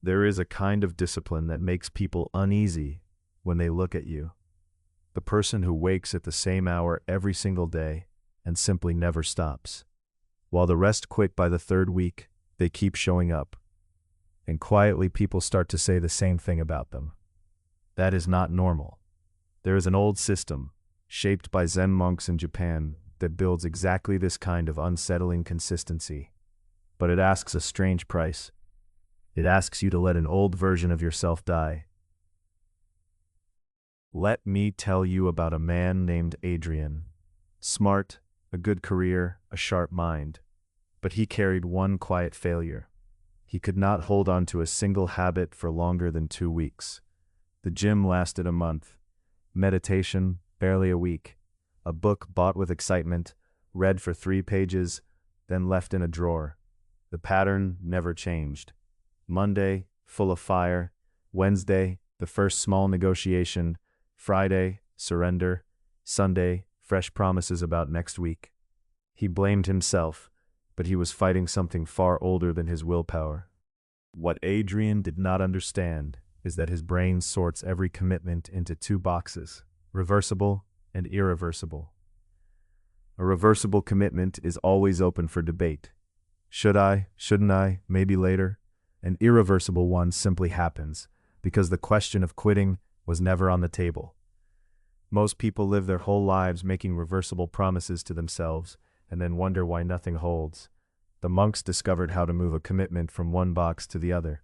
There is a kind of discipline that makes people uneasy when they look at you. The person who wakes at the same hour every single day and simply never stops. While the rest quit by the third week, they keep showing up. And quietly people start to say the same thing about them. That is not normal. There is an old system, shaped by Zen monks in Japan, that builds exactly this kind of unsettling consistency. But it asks a strange price. It asks you to let an old version of yourself die. Let me tell you about a man named Adrian. Smart, a good career, a sharp mind. But he carried one quiet failure. He could not hold on to a single habit for longer than 2 weeks. The gym lasted a month. Meditation, barely a week. A book bought with excitement, read for 3 pages, then left in a drawer. The pattern never changed. Monday, full of fire. Wednesday, the first small negotiation. Friday, surrender. Sunday, fresh promises about next week. He blamed himself, but he was fighting something far older than his willpower. What Adrian did not understand is that his brain sorts every commitment into 2 boxes, reversible and irreversible. A reversible commitment is always open for debate. Should I? Shouldn't I? Maybe later. An irreversible one simply happens, because the question of quitting was never on the table. Most people live their whole lives making reversible promises to themselves, and then wonder why nothing holds. The monks discovered how to move a commitment from one box to the other,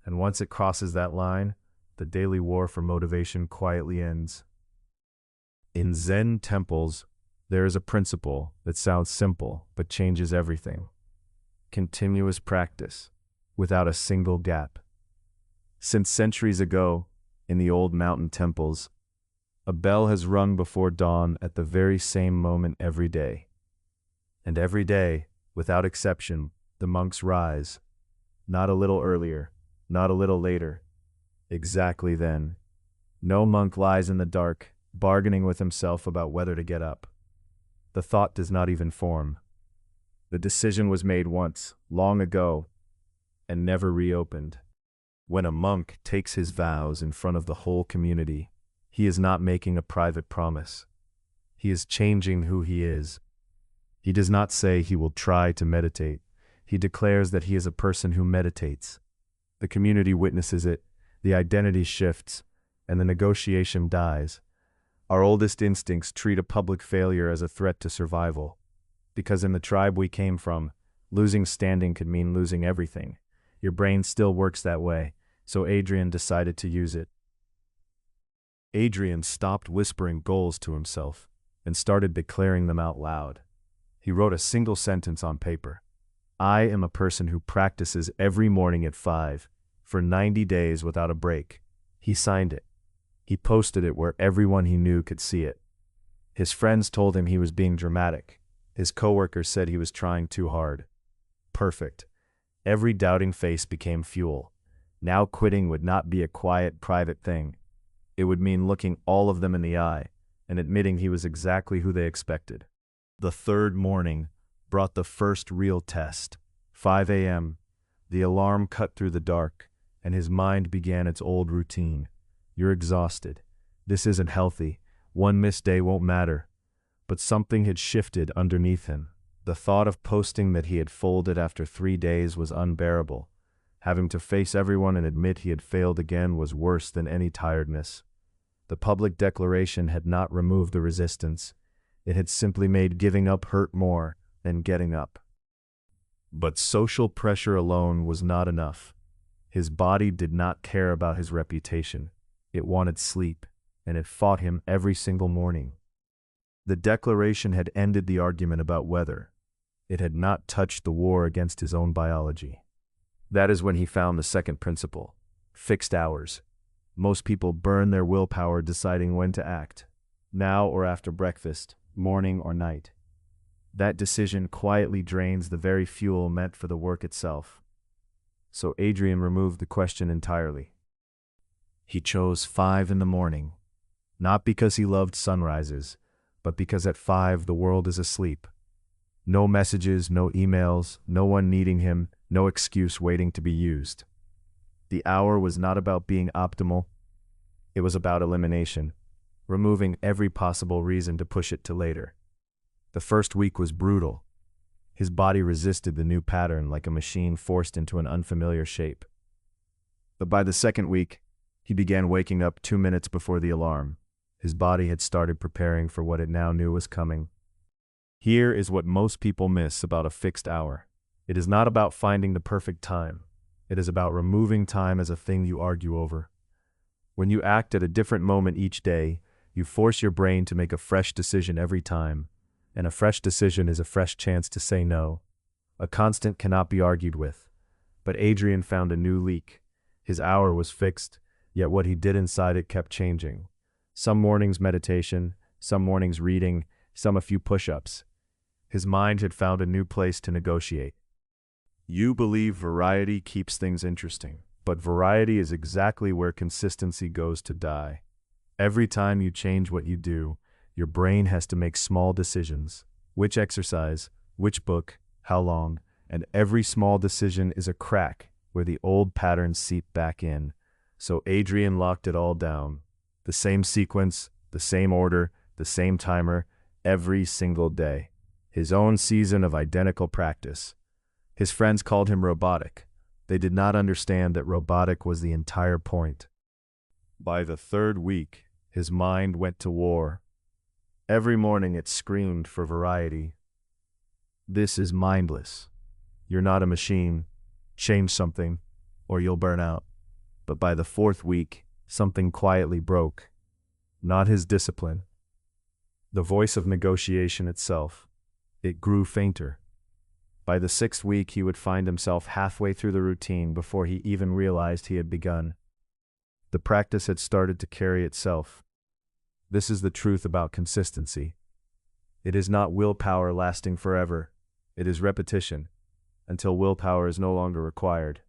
and once it crosses that line, the daily war for motivation quietly ends. In Zen temples, there is a principle that sounds simple but changes everything. Continuous practice, without a single gap. Since centuries ago, in the old mountain temples, a bell has rung before dawn at the very same moment every day. And every day, without exception, the monks rise, not a little earlier, not a little later, exactly then. No monk lies in the dark, bargaining with himself about whether to get up. The thought does not even form. The decision was made once, long ago, and never reopened. When a monk takes his vows in front of the whole community, he is not making a private promise. He is changing who he is. He does not say he will try to meditate. He declares that he is a person who meditates. The community witnesses it, the identity shifts, and the negotiation dies. Our oldest instincts treat a public failure as a threat to survival, because in the tribe we came from, losing standing could mean losing everything. Your brain still works that way, so Adrian decided to use it. Adrian stopped whispering goals to himself and started declaring them out loud. He wrote a single sentence on paper. I am a person who practices every morning at 5 for 90 days without a break. He signed it. He posted it where everyone he knew could see it. His friends told him he was being dramatic. His coworkers said he was trying too hard. Perfect. Every doubting face became fuel. Now quitting would not be a quiet, private thing. It would mean looking all of them in the eye and admitting he was exactly who they expected. The third morning brought the first real test. 5 a.m. The alarm cut through the dark, and his mind began its old routine. You're exhausted. This isn't healthy. One missed day won't matter. But something had shifted underneath him. The thought of posting that he had folded after 3 days was unbearable. Having to face everyone and admit he had failed again was worse than any tiredness. The public declaration had not removed the resistance. It had simply made giving up hurt more than getting up. But social pressure alone was not enough. His body did not care about his reputation. It wanted sleep, and it fought him every single morning. The declaration had ended the argument about weather. It had not touched the war against his own biology. That is when he found the second principle: fixed hours. Most people burn their willpower deciding when to act, now or after breakfast, morning or night. That decision quietly drains the very fuel meant for the work itself. So Adrian removed the question entirely. He chose 5 in the morning, not because he loved sunrises, but because at 5 the world is asleep. No messages, no emails, no one needing him, no excuse waiting to be used. The hour was not about being optimal, it was about elimination, removing every possible reason to push it to later. The first week was brutal. His body resisted the new pattern like a machine forced into an unfamiliar shape. But by the second week, he began waking up 2 minutes before the alarm. His body had started preparing for what it now knew was coming. Here is what most people miss about a fixed hour. It is not about finding the perfect time. It is about removing time as a thing you argue over. When you act at a different moment each day, you force your brain to make a fresh decision every time, and a fresh decision is a fresh chance to say no. A constant cannot be argued with. But Adrian found a new leak. His hour was fixed, yet what he did inside it kept changing. Some mornings meditation, some mornings reading, some a few push-ups. His mind had found a new place to negotiate. You believe variety keeps things interesting, but variety is exactly where consistency goes to die. Every time you change what you do, your brain has to make small decisions. Which exercise, which book, how long, and every small decision is a crack where the old patterns seep back in. So Adrian locked it all down. The same sequence, the same order, the same timer, every single day. His own season of identical practice. His friends called him robotic. They did not understand that robotic was the entire point. By the third week, his mind went to war. Every morning it screamed for variety. This is mindless. You're not a machine. Change something, or you'll burn out. But by the fourth week, something quietly broke. Not his discipline. The voice of negotiation itself. It grew fainter. By the sixth week, he would find himself halfway through the routine before he even realized he had begun. The practice had started to carry itself. This is the truth about consistency. It is not willpower lasting forever. It is repetition, until willpower is no longer required.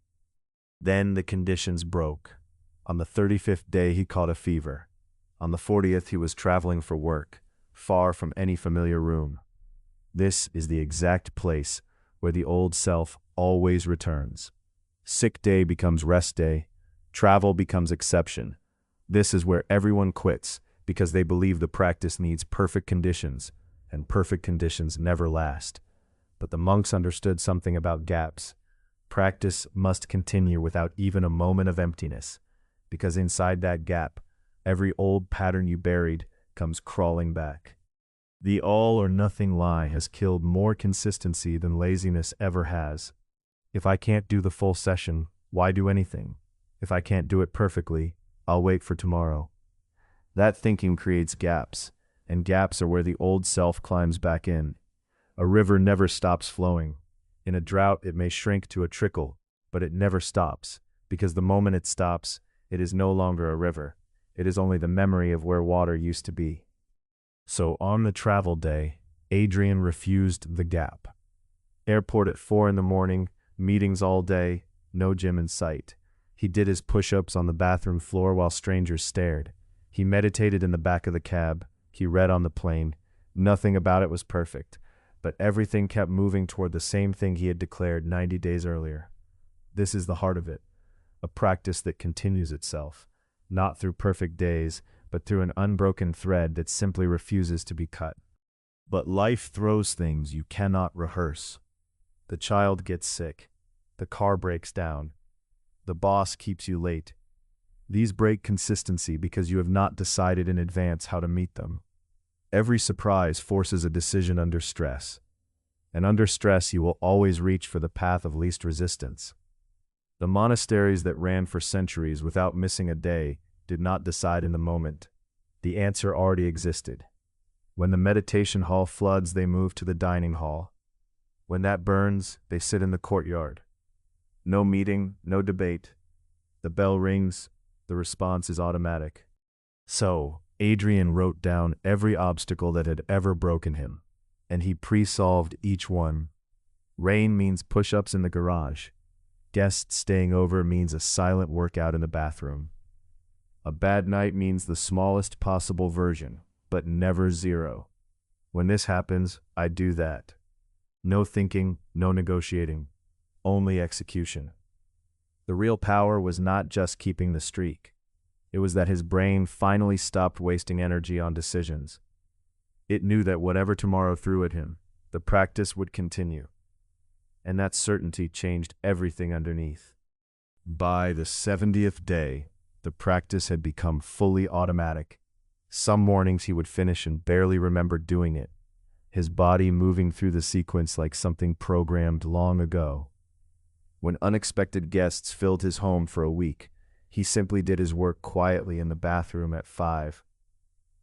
Then the conditions broke. On the 35th day, he caught a fever. On the 40th, he was traveling for work, far from any familiar room. This is the exact place where the old self always returns. Sick day becomes rest day. Travel becomes exception. This is where everyone quits because they believe the practice needs perfect conditions, and perfect conditions never last. But the monks understood something about gaps. Practice must continue without even a moment of emptiness, because inside that gap, every old pattern you buried comes crawling back. The all-or-nothing lie has killed more consistency than laziness ever has. If I can't do the full session, why do anything? If I can't do it perfectly, I'll wait for tomorrow. That thinking creates gaps, and gaps are where the old self climbs back in. A river never stops flowing. In a drought, it may shrink to a trickle, but it never stops, because the moment it stops, it is no longer a river. It is only the memory of where water used to be. So on the travel day, Adrian refused the gap. Airport at 4 in the morning, meetings all day, no gym in sight. He did his push-ups on the bathroom floor while strangers stared. He meditated in the back of the cab. He read on the plane. Nothing about it was perfect, but everything kept moving toward the same thing he had declared 90 days earlier. This is the heart of it, a practice that continues itself, not through perfect days, but through an unbroken thread that simply refuses to be cut. But life throws things you cannot rehearse. The child gets sick. The car breaks down. The boss keeps you late. These break consistency because you have not decided in advance how to meet them. Every surprise forces a decision under stress. And under stress, you will always reach for the path of least resistance. The monasteries that ran for centuries without missing a day did not decide in the moment. The answer already existed. When the meditation hall floods, they move to the dining hall. When that burns, they sit in the courtyard. No meeting, no debate. The bell rings, the response is automatic. So, Adrian wrote down every obstacle that had ever broken him, and he pre-solved each one. Rain means push-ups in the garage. Guests staying over means a silent workout in the bathroom. A bad night means the smallest possible version, but never zero. When this happens, I do that. No thinking, no negotiating, only execution. The real power was not just keeping the streak. It was that his brain finally stopped wasting energy on decisions. It knew that whatever tomorrow threw at him, the practice would continue. And that certainty changed everything underneath. By the 70th day, the practice had become fully automatic. Some mornings he would finish and barely remember doing it, his body moving through the sequence like something programmed long ago. When unexpected guests filled his home for a week, he simply did his work quietly in the bathroom at 5.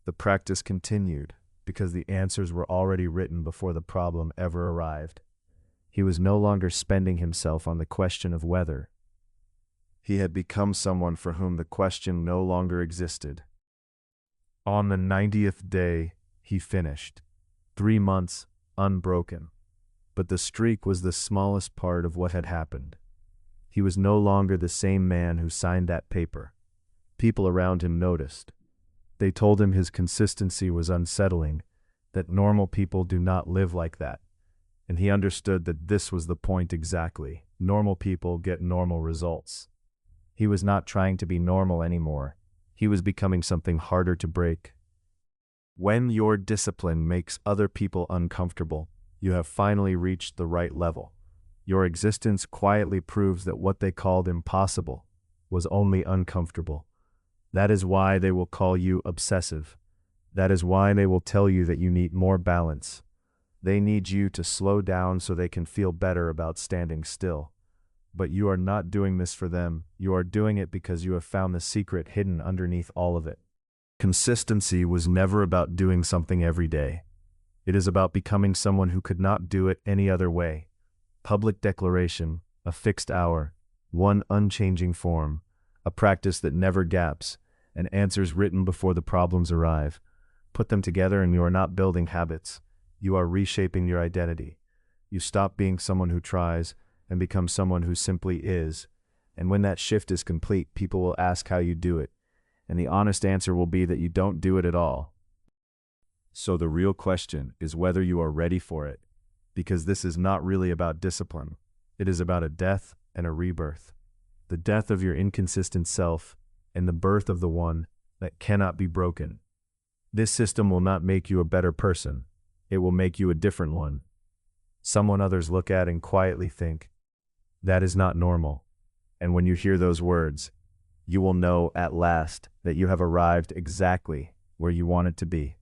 The practice continued because the answers were already written before the problem ever arrived. He was no longer spending himself on the question of whether. He had become someone for whom the question no longer existed. On the 90th day, he finished. 3 months, unbroken. But the streak was the smallest part of what had happened. He was no longer the same man who signed that paper. People around him noticed. They told him his consistency was unsettling, that normal people do not live like that. And he understood that this was the point exactly. Normal people get normal results. He was not trying to be normal anymore. He was becoming something harder to break. When your discipline makes other people uncomfortable, you have finally reached the right level. Your existence quietly proves that what they called impossible was only uncomfortable. That is why they will call you obsessive. That is why they will tell you that you need more balance. They need you to slow down so they can feel better about standing still. But you are not doing this for them. You are doing it because you have found the secret hidden underneath all of it. Consistency was never about doing something every day. It is about becoming someone who could not do it any other way. Public declaration, a fixed hour, one unchanging form, a practice that never gaps, and answers written before the problems arrive. Put them together and you are not building habits. You are reshaping your identity. You stop being someone who tries and become someone who simply is. And when that shift is complete, people will ask how you do it. And the honest answer will be that you don't do it at all. So the real question is whether you are ready for it. Because this is not really about discipline. It is about a death and a rebirth. The death of your inconsistent self and the birth of the one that cannot be broken. This system will not make you a better person. It will make you a different one. Someone others look at and quietly think, that is not normal. And when you hear those words, you will know at last that you have arrived exactly where you wanted to be.